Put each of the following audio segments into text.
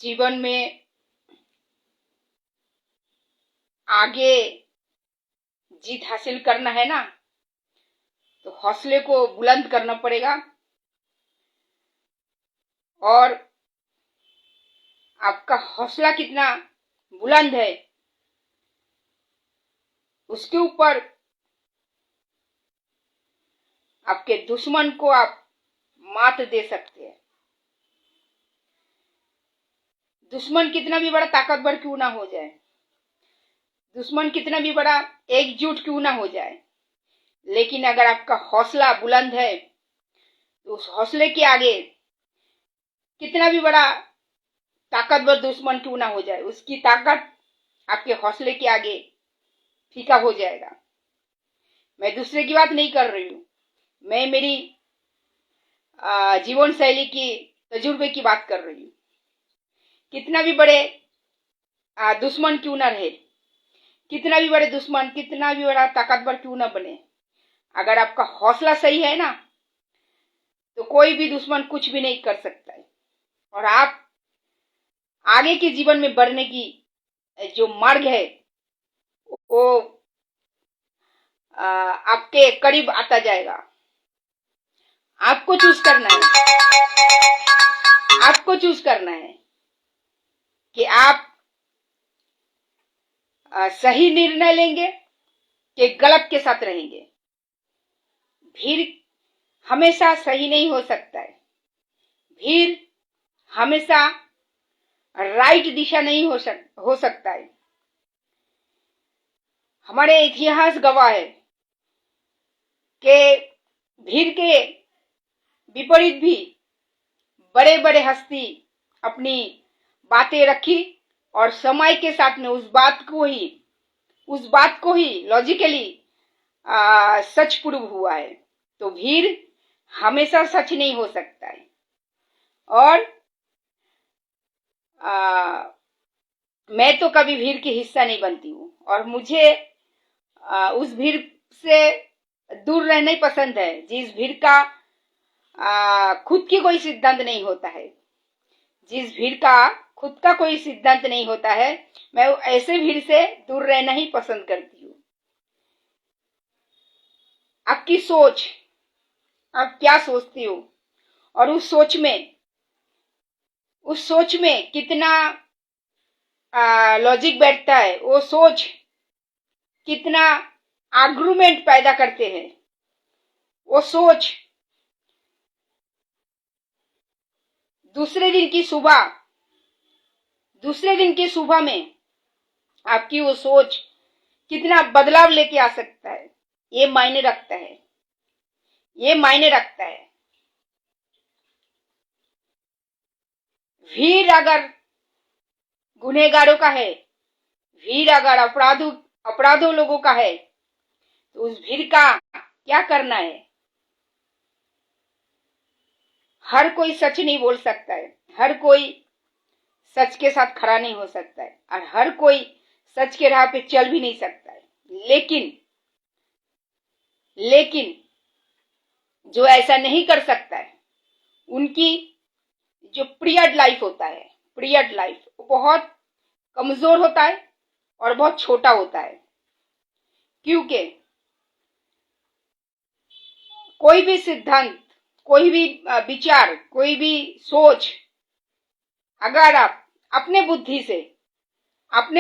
जीवन में आगे जीत हासिल करना है ना, तो हौसले को बुलंद करना पड़ेगा। और आपका हौसला कितना बुलंद है, उसके ऊपर आपके दुश्मन को आप मात दे सकते हैं। दुश्मन कितना भी बड़ा ताकतवर क्यों ना हो जाए, दुश्मन कितना भी बड़ा एकजुट क्यों ना हो जाए, लेकिन अगर आपका हौसला बुलंद है तो उस हौसले के आगे कितना भी बड़ा ताकतवर दुश्मन क्यों ना हो जाए, उसकी ताकत आपके हौसले के आगे फीका हो जाएगा। मैं दूसरे की बात नहीं कर रही हूं, मैं मेरी जीवन शैली की तजुर्बे की बात कर रही हूं। कितना भी बड़े दुश्मन क्यों ना रहे, कितना भी बड़े दुश्मन, कितना भी बड़ा ताकतवर क्यों ना बने, अगर आपका हौसला सही है ना, तो कोई भी दुश्मन कुछ भी नहीं कर सकता है। और आप आगे के जीवन में बढ़ने की जो मार्ग है वो आपके करीब आता जाएगा। आपको चूज करना है, आपको चूज करना है कि आप सही निर्णय लेंगे कि गलत के साथ रहेंगे। भीड़ हमेशा सही नहीं हो सकता है, भीड़ हमेशा राइट दिशा नहीं हो सकता है। हमारे इतिहास गवाह है कि भीड़ के विपरीत भी बड़े बड़े हस्ती अपनी बातें रखी और समय के साथ में उस बात को ही लॉजिकली सच प्रूव हुआ है। तो भीड़ हमेशा सच नहीं हो सकता है। और मैं तो कभी भीड़ की हिस्सा नहीं बनती हूँ, और मुझे उस भीड़ से दूर रहना ही पसंद है जिस भीड़ का खुद की कोई सिद्धांत नहीं होता है। जिस भीड़ का खुद का कोई सिद्धांत नहीं होता है, मैं ऐसे भीड़ से दूर रहना ही पसंद करती हूँ। आपकी सोच, आप क्या सोचती हो, और उस सोच में कितना लॉजिक बैठता है, वो सोच कितना आर्गुमेंट पैदा करते हैं, वो सोच दूसरे दिन की सुबह में आपकी वो सोच कितना बदलाव लेके आ सकता है, ये मायने रखता है, ये मायने रखता है। भीड़ अगर गुनहगारों का है, भीड़ अगर अपराधों लोगों का है, तो उस भीड़ का क्या करना है? हर कोई सच नहीं बोल सकता है, हर कोई सच के साथ खड़ा नहीं हो सकता है, और हर कोई सच के राह पे चल भी नहीं सकता है। लेकिन जो ऐसा नहीं कर सकता है, उनकी जो पीरियड लाइफ होता है, पीरियड लाइफ बहुत कमजोर होता है और बहुत छोटा होता है। क्योंकि कोई भी सिद्धांत, कोई भी विचार, कोई भी सोच अगर आप अपने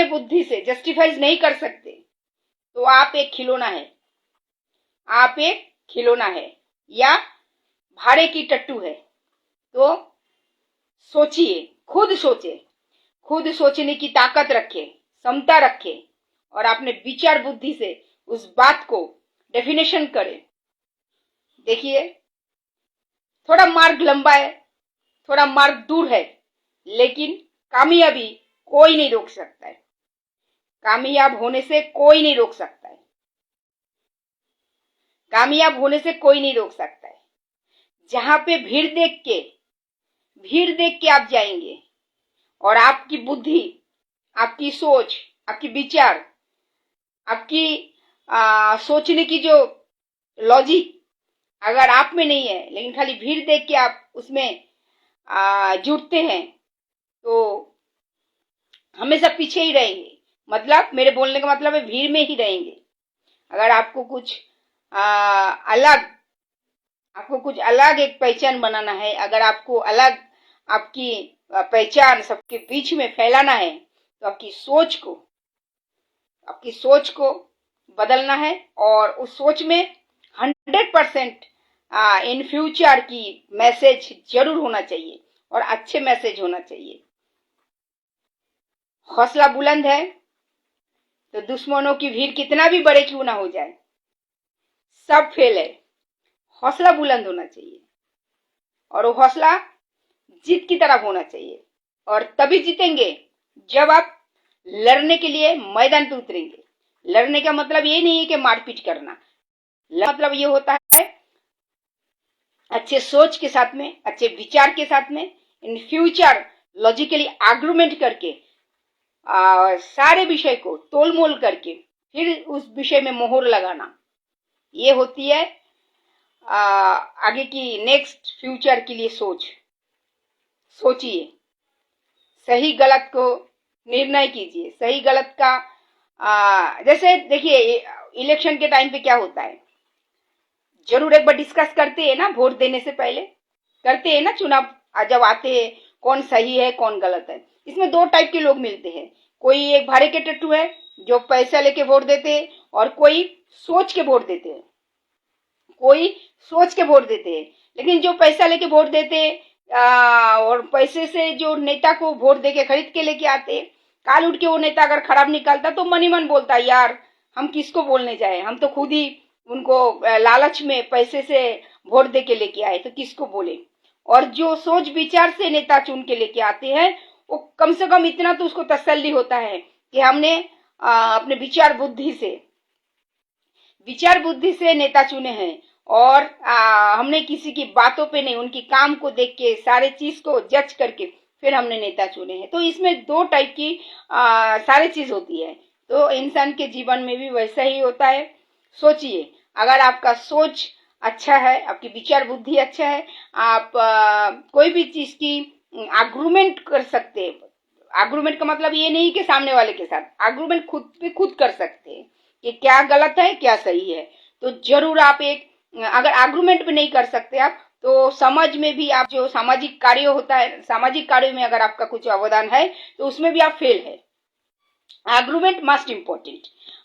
बुद्धि से जस्टिफाइज नहीं कर सकते, तो आप एक खिलौना है, आप एक खिलौना है या भाड़े की टट्टू है। तो सोचिए, खुद सोचने की ताकत रखे, क्षमता रखे, और अपने विचार बुद्धि से उस बात को डेफिनेशन करें। देखिए, थोड़ा मार्ग लंबा है, थोड़ा मार्ग दूर है, लेकिन कामयाबी कोई नहीं रोक सकता है, कामयाब होने से कोई नहीं रोक सकता है, कामयाब होने से कोई नहीं रोक सकता है। जहां पे भीड़ देख के आप जाएंगे, और आपकी बुद्धि, आपकी सोच, आपकी विचार, आपकी सोचने की जो लॉजिक अगर आप में नहीं है, लेकिन खाली भीड़ देख के आप उसमें जुटते हैं, तो हमेशा पीछे ही रहेंगे। मतलब मेरे बोलने का मतलब है भीड़ में ही रहेंगे। अगर आपको कुछ अलग, आपको कुछ अलग एक पहचान बनाना है, अगर आपको अलग आपकी पहचान सबके बीच में फैलाना है, तो आपकी सोच को बदलना है। और उस सोच में 100% इन फ्यूचर की मैसेज जरूर होना चाहिए और अच्छे मैसेज होना चाहिए। हौसला बुलंद है तो दुश्मनों की भीड़ कितना भी बड़े क्यों ना हो जाए, सब फेल है। हौसला बुलंद होना चाहिए और वो हौसला जीत की तरफ होना चाहिए। और तभी जीतेंगे जब आप लड़ने के लिए मैदान पे उतरेंगे। लड़ने का मतलब ये नहीं है कि मारपीट करना, मतलब ये होता है अच्छे सोच के साथ में, अच्छे विचार के साथ में, इन फ्यूचर लॉजिकली आर्गुमेंट करके सारे विषय को तोल मोल करके फिर उस विषय में मोहर लगाना। ये होती है आगे की नेक्स्ट फ्यूचर के लिए सोचिए, सही गलत को निर्णय कीजिए। सही गलत का जैसे देखिए इलेक्शन के टाइम पे क्या होता है, जरूर एक बार डिस्कस करते हैं ना, वोट देने से पहले करते हैं ना, चुनाव जब आते हैं कौन सही है कौन गलत है। इसमें दो टाइप के लोग मिलते हैं, कोई एक भारे के टट्टू है जो पैसा लेके वोट देते हैं, और कोई सोच के वोट देते हैं, लेकिन जो पैसा लेके वोट देते और पैसे से जो नेता को वोट देके खरीद के लेके आते, काल उठ के वो नेता अगर खराब निकालता तो मन ही मन बोलता यार हम किसको बोलने जाए, हम तो खुद ही उनको लालच में पैसे से वोट दे के लेके आए तो किसको बोले। और जो सोच विचार से नेता चुन के लेके आते हैं वो कम से कम इतना तो उसको तसल्ली होता है कि हमने अपने विचार बुद्धि से नेता चुने हैं, और हमने किसी की बातों पे नहीं, उनकी काम को देख के सारे चीज को जज करके फिर हमने नेता चुने हैं। तो इसमें दो टाइप की सारी चीज होती है। तो इंसान के जीवन में भी वैसा ही होता है। सोचिए, अगर आपका सोच अच्छा है, आपकी विचार बुद्धि अच्छा है, आप कोई भी चीज की आर्गुमेंट कर सकते हैं। आर्गुमेंट का मतलब ये नहीं कि सामने वाले के साथ, आर्गुमेंट खुद पे खुद कर सकते हैं कि क्या गलत है क्या सही है। तो जरूर आप एक, अगर आर्गुमेंट भी नहीं कर सकते आप, तो समाज में भी आप जो सामाजिक कार्य होता है, सामाजिक कार्य में अगर आपका कुछ अवदान है तो उसमें भी आप फेल है। Argument must important.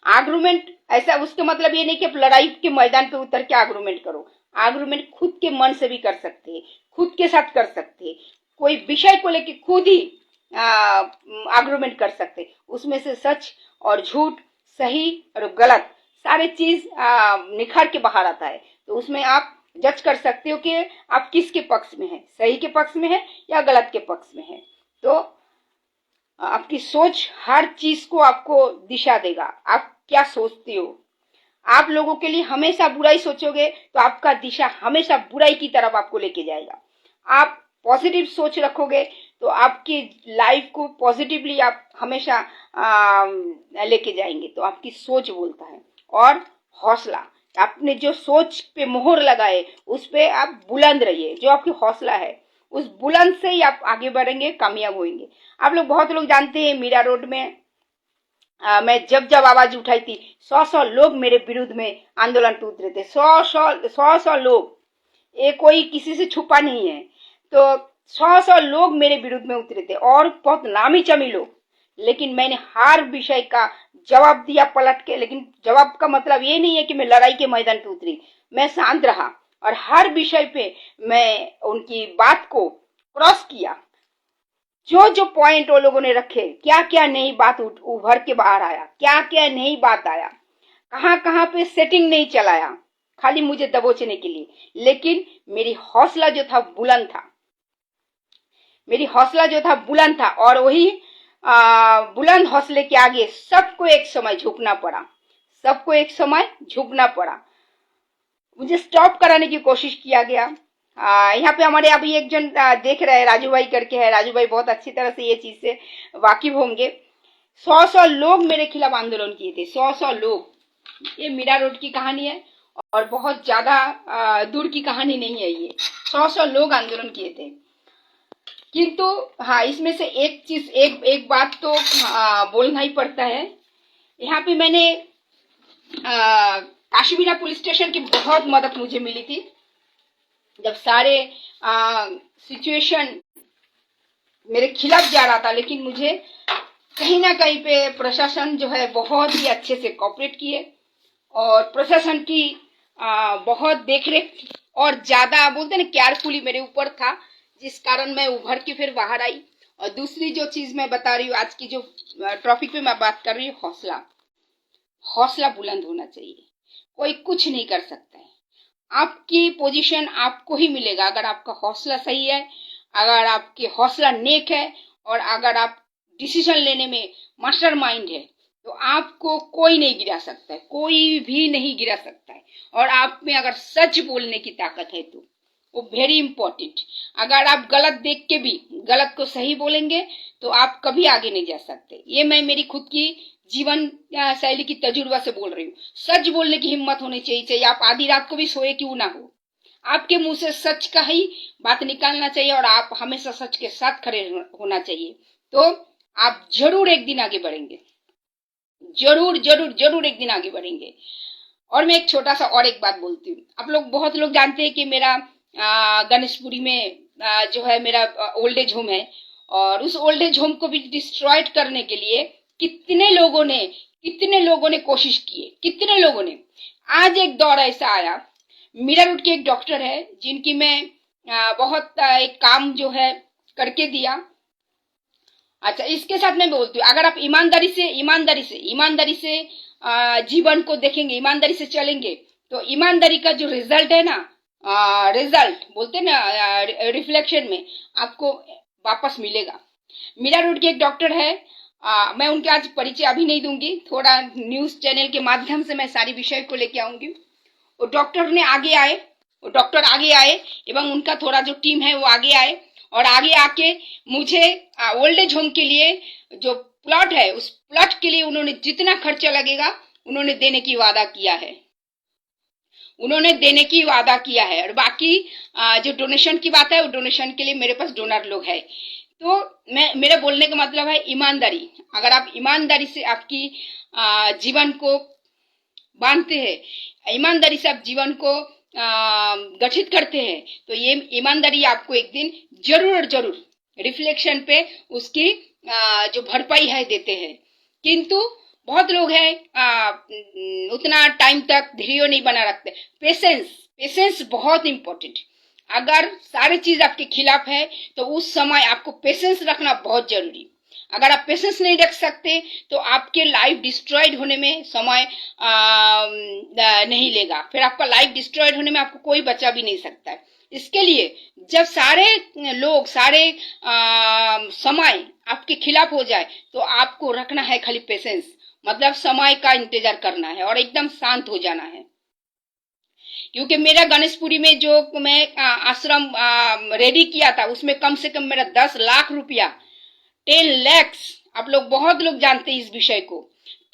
आर्गुमेंट ऐसा, उसके मतलब ये नहीं कि आप लड़ाई के मैदान पे उतर के आर्गुमेंट करो। आर्गुमेंट खुद के मन से भी कर सकते हैं, खुद के साथ कर सकते हैं, कोई विषय को लेके खुद ही आर्गुमेंट कर सकते हैं। उसमें से सच और झूठ, सही और गलत सारे चीज निखर के बाहर आता है। तो उसमें आप जज कर सकते हो कि आप किसके पक्ष में है, सही के पक्ष में है या गलत के पक्ष में है। तो आपकी सोच हर चीज को आपको दिशा देगा। आप क्या सोचते हो, आप लोगों के लिए हमेशा बुराई सोचोगे तो आपका दिशा हमेशा बुराई की तरफ आपको लेके जाएगा। आप पॉजिटिव सोच रखोगे तो आपकी लाइफ को पॉजिटिवली आप हमेशा लेके जाएंगे। तो आपकी सोच बोलता है। और हौसला, आपने जो सोच पे मोहर लगाए उस पे आप बुलंद रहिए। जो आपकी हौसला है उस बुलंद से ही आप आगे बढ़ेंगे, कामयाब होंगे। आप लोग, बहुत लोग जानते हैं मीरा रोड में मैं जब आवाज उठाई थी, 100 लोग मेरे विरुद्ध में आंदोलन पे उतरे थे। 100 लोग, ये कोई किसी से छुपा नहीं है। तो 100 लोग मेरे विरुद्ध में उतरे थे और बहुत नामी चमी लोग, लेकिन मैंने हर विषय का जवाब दिया पलट के। लेकिन जवाब का मतलब ये नहीं है कि मैं लड़ाई के मैदान पे उतरी, मैं शांत रहा और हर विषय पे मैं उनकी बात को क्रॉस किया। जो जो पॉइंट वो लोगों ने रखे, क्या क्या नई बात उभर के बाहर आया, क्या क्या नई बात आया, कहाँ कहाँ पे सेटिंग नहीं चलाया खाली मुझे दबोचने के लिए। लेकिन मेरी हौसला जो था बुलंद था, और वही बुलंद हौसले के आगे सबको एक समय झुकना पड़ा। मुझे स्टॉप कराने की कोशिश किया गया। यहाँ पे हमारे अभी एक जन देख रहे हैं, राजू भाई करके है। राजू भाई बहुत अच्छी तरह से ये चीज से वाकिफ होंगे। 100 लोग मेरे खिलाफ आंदोलन किए थे। 100 लोग। ये मीरा रोड की कहानी है और बहुत ज्यादा दूर की कहानी नहीं है ये। 100 लोग आंदोलन किए थे। किंतु हाँ, इसमें से एक चीज, एक बात तो बोलना ही पड़ता है। यहाँ पे मैंने काशीमीरा पुलिस स्टेशन की बहुत मदद मुझे मिली थी, जब सारे सिचुएशन मेरे खिलाफ जा रहा था, लेकिन मुझे कहीं ना कहीं पे प्रशासन जो है बहुत ही अच्छे से कोऑपरेट किए, और प्रशासन की बहुत देखरेख और ज्यादा बोलते ना केयरफुली मेरे ऊपर था, जिस कारण मैं उभर के फिर बाहर आई। और दूसरी जो चीज मैं बता रही हूँ, आज की जो टॉपिक पे मैं बात कर रही हूँ, हौसला। हौसला बुलंद होना चाहिए, कोई कुछ नहीं कर सकता है। आपकी पोजीशन आपको ही मिलेगा अगर आपका हौसला सही है, अगर आपके हौसला नेक है, और अगर आप डिसीजन लेने में मास्टर माइंड है, तो आपको कोई नहीं गिरा सकता है, कोई भी नहीं गिरा सकता है। और आप में अगर सच बोलने की ताकत है तो वो वेरी इंपॉर्टेंट। अगर आप गलत देख के भी गलत को सही बोलेंगे तो आप कभी आगे नहीं जा सकते। ये मैं मेरी खुद की जीवन शैली की तजुर्बा से बोल रही हूँ। सच बोलने की हिम्मत होनी चाहिए, चाहे आप आधी रात को भी सोए क्यों ना हो, आपके मुंह से सच का ही बात निकालना चाहिए, और आप हमेशा सच के साथ खड़े होना चाहिए। तो आप जरूर एक दिन आगे बढ़ेंगे, जरूर जरूर जरूर एक दिन आगे बढ़ेंगे। और मैं एक छोटा सा और एक बात बोलती हूँ। आप लोग, बहुत लोग जानते हैं कि मेरा गणेशपुरी में जो है मेरा ओल्ड एज होम है, और उस ओल्ड एज होम को भी डिस्ट्रॉयड करने के लिए कितने लोगों ने कोशिश की है, कितने लोगों ने। आज एक दौर ऐसा आया, मीरा रोड के एक डॉक्टर है जिनकी मैं बहुत एक काम जो है करके दिया। अच्छा, इसके साथ मैं बोलती हूँ, अगर आप ईमानदारी से जीवन को देखेंगे, ईमानदारी से चलेंगे, तो ईमानदारी का जो रिजल्ट है ना, रिजल्ट बोलते ना, रिफ्लेक्शन में आपको वापस मिलेगा। मीरा रोड के एक डॉक्टर है, मैं उनके आज परिचय अभी नहीं दूंगी, थोड़ा न्यूज चैनल के माध्यम से मैं सारी विषय को लेके आऊंगी। वो डॉक्टर आगे आए एवं उनका थोड़ा जो टीम है वो आगे आए, और आगे आके मुझे ओल्ड एज होम के लिए जो प्लॉट है, उस प्लॉट के लिए उन्होंने जितना खर्चा लगेगा उन्होंने देने की वादा किया है। और बाकी जो डोनेशन की बात है, वो डोनेशन के लिए मेरे पास डोनर लोग है। तो मेरे बोलने का मतलब है ईमानदारी। अगर आप ईमानदारी से आपकी जीवन को बांधते हैं, ईमानदारी से आप जीवन को गठित करते हैं, तो ये ईमानदारी आपको एक दिन जरूर और जरूर रिफ्लेक्शन पे उसकी जो भरपाई है देते हैं। किंतु बहुत लोग हैं उतना टाइम तक धैर्य नहीं बना रखते। पेशेंस बहुत इंपॉर्टेंट। अगर सारी चीज आपके खिलाफ है तो उस समय आपको पेशेंस रखना बहुत जरूरी। अगर आप पेशेंस नहीं रख सकते तो आपके लाइफ डिस्ट्रॉयड होने में समय नहीं लेगा, फिर आपका लाइफ डिस्ट्रॉयड होने में आपको कोई बचा भी नहीं सकता है। इसके लिए जब सारे लोग, सारे समय आपके खिलाफ हो जाए, तो आपको रखना है खाली पेशेंस, मतलब समय का इंतजार करना है और एकदम शांत हो जाना है। क्योंकि मेरा गणेशपुरी में जो मैं आश्रम रेडी किया था, उसमें कम से कम मेरा 10 लाख रुपया, 10 lakhs, आप लोग बहुत लोग जानते हैं इस विषय को,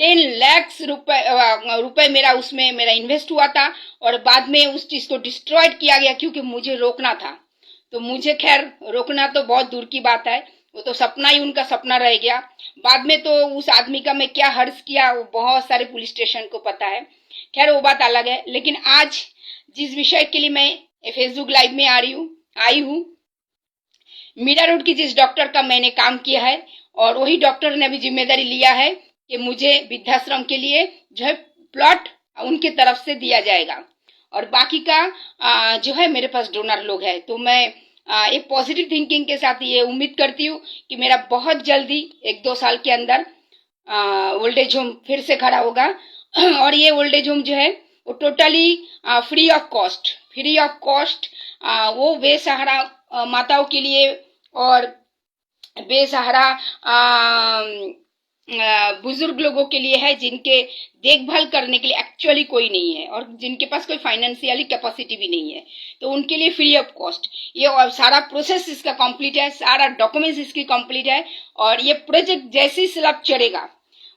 10 lakhs रुपए मेरा उसमें मेरा इन्वेस्ट हुआ था। और बाद में उस चीज को डिस्ट्रॉयड किया गया क्योंकि मुझे रोकना था। तो मुझे खैर रोकना तो बहुत दूर की बात है, वो तो सपना ही उनका सपना रह गया। बाद में तो उस आदमी का मैं क्या हर्ष किया वो बहुत सारे पुलिस स्टेशन को पता है, खैर वो बात अलग है। लेकिन आज जिस विषय के लिए मैं फेसबुक लाइव में आई हूँ, मीरा रोड की जिस डॉक्टर का मैंने काम किया है, और वही डॉक्टर ने अभी जिम्मेदारी लिया है कि मुझे वृद्धाश्रम के लिए जो है प्लॉट उनके तरफ से दिया जाएगा, और बाकी का जो है मेरे पास डोनर लोग हैं। तो मैं एक पॉजिटिव थिंकिंग के साथ ये उम्मीद करती हूँ कि मेरा बहुत जल्दी 1-2 साल के अंदर ओल्ड एज होम फिर से खड़ा होगा। और ये ओल्ड एज होम जो है वो टोटली फ्री ऑफ कॉस्ट वो बेसहारा माताओं के लिए और बेसहारा बुजुर्ग लोगों के लिए है, जिनके देखभाल करने के लिए एक्चुअली कोई नहीं है और जिनके पास कोई फाइनेंशियली कैपेसिटी भी नहीं है, तो उनके लिए फ्री ऑफ कॉस्ट ये सारा प्रोसेस इसका कंप्लीट है, सारा डॉक्यूमेंट्स इसकी कंप्लीट है। और ये प्रोजेक्ट जैसे ही स्लैब चढ़ेगा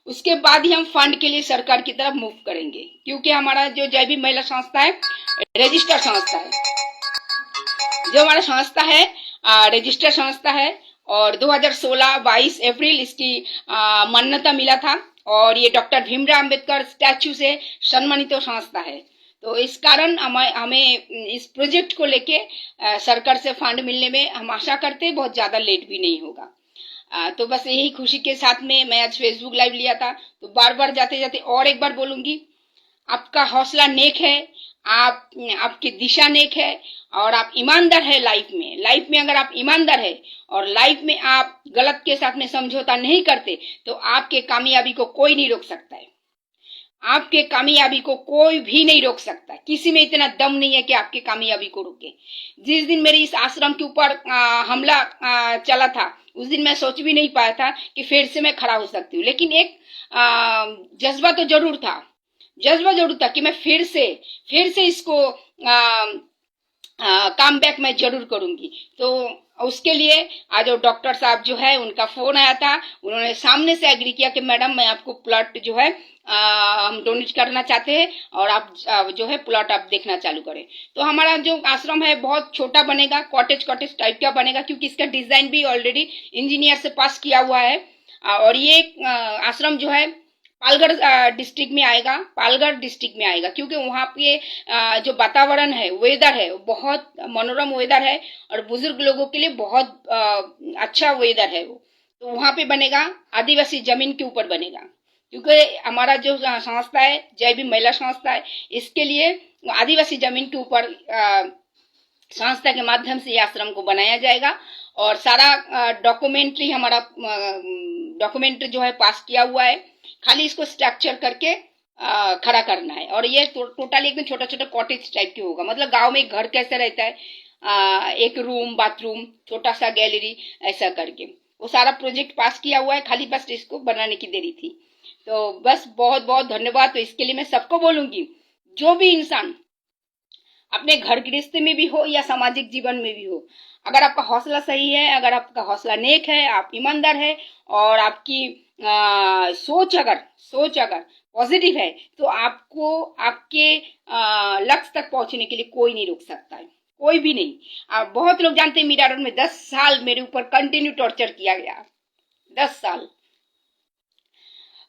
उसके बाद ही हम फंड के लिए सरकार की तरफ मूव करेंगे, क्योंकि हमारा जो जय भीम महिला संस्था है रजिस्टर्ड संस्था है। जो हमारा संस्था है रजिस्टर संस्था है और 2016-22 अप्रैल इसकी मान्यता मिला था और ये डॉक्टर भीमराव अंबेडकर स्टैच्यू से सम्मानित संस्था है। तो इस कारण हमें इस प्रोजेक्ट को लेके सरकार से फंड मिलने में हम आशा करते हैं बहुत ज्यादा लेट भी नहीं होगा। तो बस यही खुशी के साथ में मैं आज फेसबुक लाइव लिया था। तो बार बार जाते जाते और एक बार बोलूंगी, आपका हौसला नेक है, आपकी दिशा नेक है और आप ईमानदार है लाइफ में अगर आप ईमानदार है और लाइफ में आप गलत के साथ में समझौता नहीं करते तो आपके कामयाबी को कोई नहीं रोक सकता है। आपके कामयाबी को कोई भी नहीं रोक सकता। किसी में इतना दम नहीं है कि आपके कामयाबी को रोके। जिस दिन मेरे इस आश्रम के ऊपर हमला चला था उस दिन मैं सोच भी नहीं पाया था कि फिर से मैं खड़ा हो सकती हूँ, लेकिन एक जज्बा तो जरूर था कि मैं फिर से इसको काम बैक मैं जरूर करूंगी। तो उसके लिए आज डॉक्टर साहब जो है उनका फोन आया था, उन्होंने सामने से एग्री किया कि मैडम मैं आपको प्लॉट जो है हम डोनेट करना चाहते हैं और आप जो है प्लॉट आप देखना चालू करें। तो हमारा जो आश्रम है बहुत छोटा बनेगा, कॉटेज टाइप का बनेगा, क्योंकि इसका डिजाइन भी ऑलरेडी इंजीनियर से पास किया हुआ है। और ये आश्रम जो है पालघर डिस्ट्रिक्ट में आएगा, क्योंकि वहाँ पे जो वातावरण है, वेदर है, बहुत मनोरम वेदर है और बुजुर्ग लोगों के लिए बहुत अच्छा वेदर है वो। तो वहाँ पे बनेगा, आदिवासी जमीन के ऊपर बनेगा, क्योंकि हमारा जो संस्था है जय भीम महिला संस्था है, इसके लिए आदिवासी जमीन के ऊपर संस्था के माध्यम से ये आश्रम को बनाया जाएगा और सारा डॉक्यूमेंट्री हमारा डॉक्यूमेंट जो है पास किया हुआ है, खाली इसको स्ट्रक्चर करके खड़ा करना है। और ये टोटली एकदम छोटा छोटा कॉटेज टाइप की होगा, मतलब गांव में एक घर कैसे रहता है, एक रूम, बाथरूम, छोटा सा गैलरी, ऐसा करके वो सारा प्रोजेक्ट पास किया हुआ है, खाली बस इसको बनाने की देरी थी। तो बस बहुत बहुत धन्यवाद। तो इसके लिए मैं सबको बोलूंगी, जो भी इंसान अपने घर गृहस्थी में भी हो या सामाजिक जीवन में भी हो, अगर आपका हौसला सही है, अगर आपका हौसला नेक है, आप ईमानदार है और आपकी सोच अगर पॉजिटिव है, तो आपको आपके लक्ष्य तक पहुंचने के लिए कोई नहीं रोक सकता है, कोई भी नहीं। आप बहुत लोग जानते हैं मीरा रोड में 10 साल मेरे ऊपर कंटिन्यू टॉर्चर किया गया, 10 साल।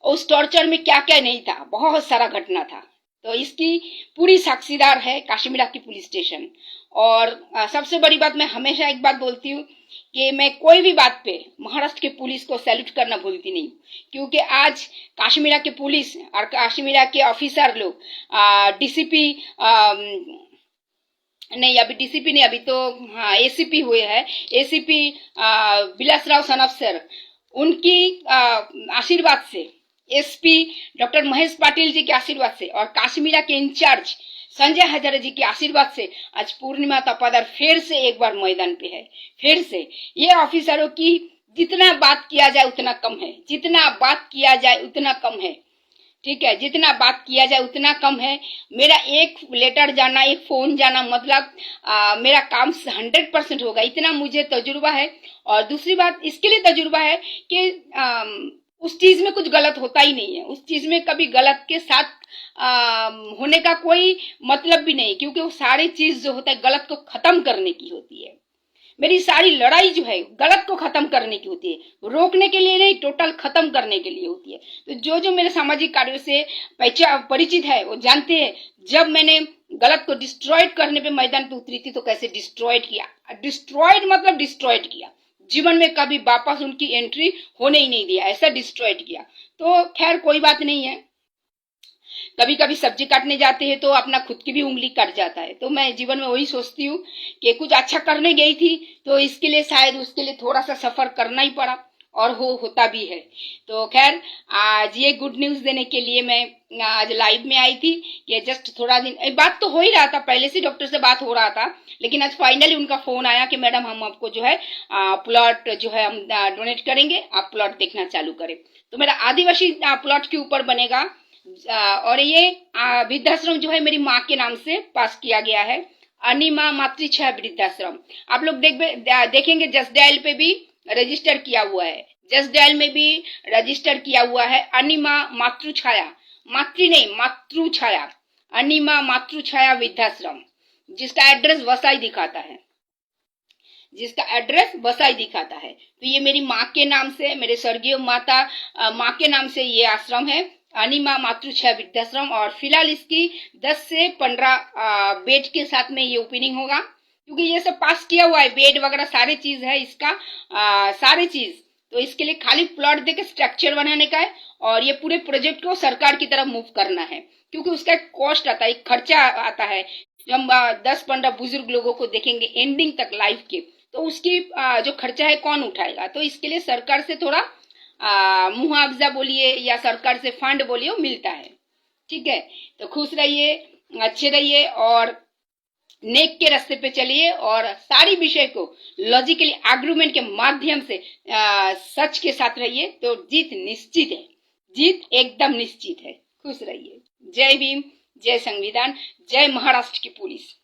उस टॉर्चर में क्या क्या नहीं था, बहुत सारा घटना था। तो इसकी पूरी साक्षीदार है काशीमीरा की पुलिस स्टेशन। और सबसे बड़ी बात, मैं हमेशा एक बात बोलती हूँ कि मैं कोई भी बात पे महाराष्ट्र के पुलिस को सैल्यूट करना भूलती नहीं, क्योंकि आज काशीमीरा के पुलिस और काशीमीरा के ऑफिसर लोग डीसीपी नहीं, अभी डीसीपी नहीं, अभी तो हाँ एसीपी हुए हैं, एसीपी विलासराव सनफ सर, उनकी आशीर्वाद से, एसपी डॉक्टर महेश पाटिल जी के आशीर्वाद से और काशीमीरा के इंचार्ज संजय हजारे जी के आशीर्वाद से आज पूर्णिमा तपादर फिर से एक बार मैदान पे है। फिर से ये ऑफिसरों की जितना बात किया जाए उतना कम है, जितना बात किया जाए उतना कम है, ठीक है, जितना बात किया जाए उतना कम है। मेरा एक लेटर जाना, एक फोन जाना, मतलब मेरा काम 100% होगा, इतना मुझे तजुर्बा है। और दूसरी बात इसके लिए तजुर्बा है कि उस चीज में कुछ गलत होता ही नहीं है, उस चीज में कभी गलत के साथ होने का कोई मतलब भी नहीं, क्योंकि वो सारी चीज जो होता है गलत को खत्म करने की होती है। मेरी सारी लड़ाई जो है गलत को खत्म करने की होती है, रोकने के लिए नहीं, टोटल खत्म करने के लिए होती है। तो जो जो मेरे सामाजिक कार्यों से परिचित है वो जानते हैं, जब मैंने गलत को डिस्ट्रॉयड करने पे मैदान पे उतरी थी तो कैसे डिस्ट्रॉयड किया, डिस्ट्रॉयड मतलब डिस्ट्रॉयड किया, जीवन में कभी वापस उनकी एंट्री होने ही नहीं दिया, ऐसा डिस्ट्रॉयड किया। तो खैर कोई बात नहीं है, कभी कभी सब्जी काटने जाते हैं तो अपना खुद की भी उंगली कट जाता है। तो मैं जीवन में वही सोचती हूँ कि कुछ अच्छा करने गई थी तो इसके लिए शायद उसके लिए थोड़ा सा सफर करना ही पड़ा और होता भी है। तो खैर आज ये गुड न्यूज देने के लिए मैं आज लाइव में आई थी कि जस्ट थोड़ा दिन बात तो हो ही रहा था, पहले से डॉक्टर से बात हो रहा था, लेकिन आज फाइनली उनका फोन आया कि मैडम हम आपको जो है प्लॉट जो है हम डोनेट करेंगे, आप प्लॉट देखना चालू करें। तो मेरा आदिवासी प्लॉट के ऊपर बनेगा और ये वृद्धाश्रम जो है मेरी माँ के नाम से पास किया गया है, अनिमा मातृछाया वृद्धाश्रम। आप लोग देखेंगे जस्ट डायल पे भी रजिस्टर किया हुआ है, जस्ट डायल में भी रजिस्टर किया हुआ है अनिमा मातृछाया, मातृ नहीं मातृछाया, अनिमा मातृछाया वृद्धाश्रम, जिसका एड्रेस वसाई दिखाता है। जिसका एड्रेस बसाई दिखाता है। तो ये मेरी माँ के नाम से, मेरे स्वर्गीय माता माँ के नाम से ये आश्रम है, अनिमा मातृछाया वृद्धाश्रम। और फिलहाल इसकी 10 से 15 बेड के साथ में ये ओपनिंग होगा, क्योंकि ये सब पास किया हुआ है, बेड वगैरह सारे चीज है इसका, सारे चीज। तो इसके लिए खाली प्लॉट देके स्ट्रक्चर बनाने का है और ये पूरे प्रोजेक्ट को सरकार की तरफ मूव करना है, क्योंकि उसका एक कॉस्ट आता है, एक खर्चा आता है। जब हम 10-15 बुजुर्ग लोगों को देखेंगे एंडिंग तक लाइफ के, तो उसकी जो खर्चा है कौन उठाएगा। तो इसके लिए सरकार से थोड़ा मुआवजा बोलिए या सरकार से फंड बोलिए, वो मिलता है। ठीक है, तो खुश रहिए, अच्छे रहिए और नेक के रास्ते पे चलिए और सारी विषय को लॉजिकली आर्गुमेंट के माध्यम से सच के साथ रहिए, तो जीत निश्चित है, जीत एकदम निश्चित है। खुश रहिए। जय भीम, जय संविधान, जय महाराष्ट्र की पुलिस।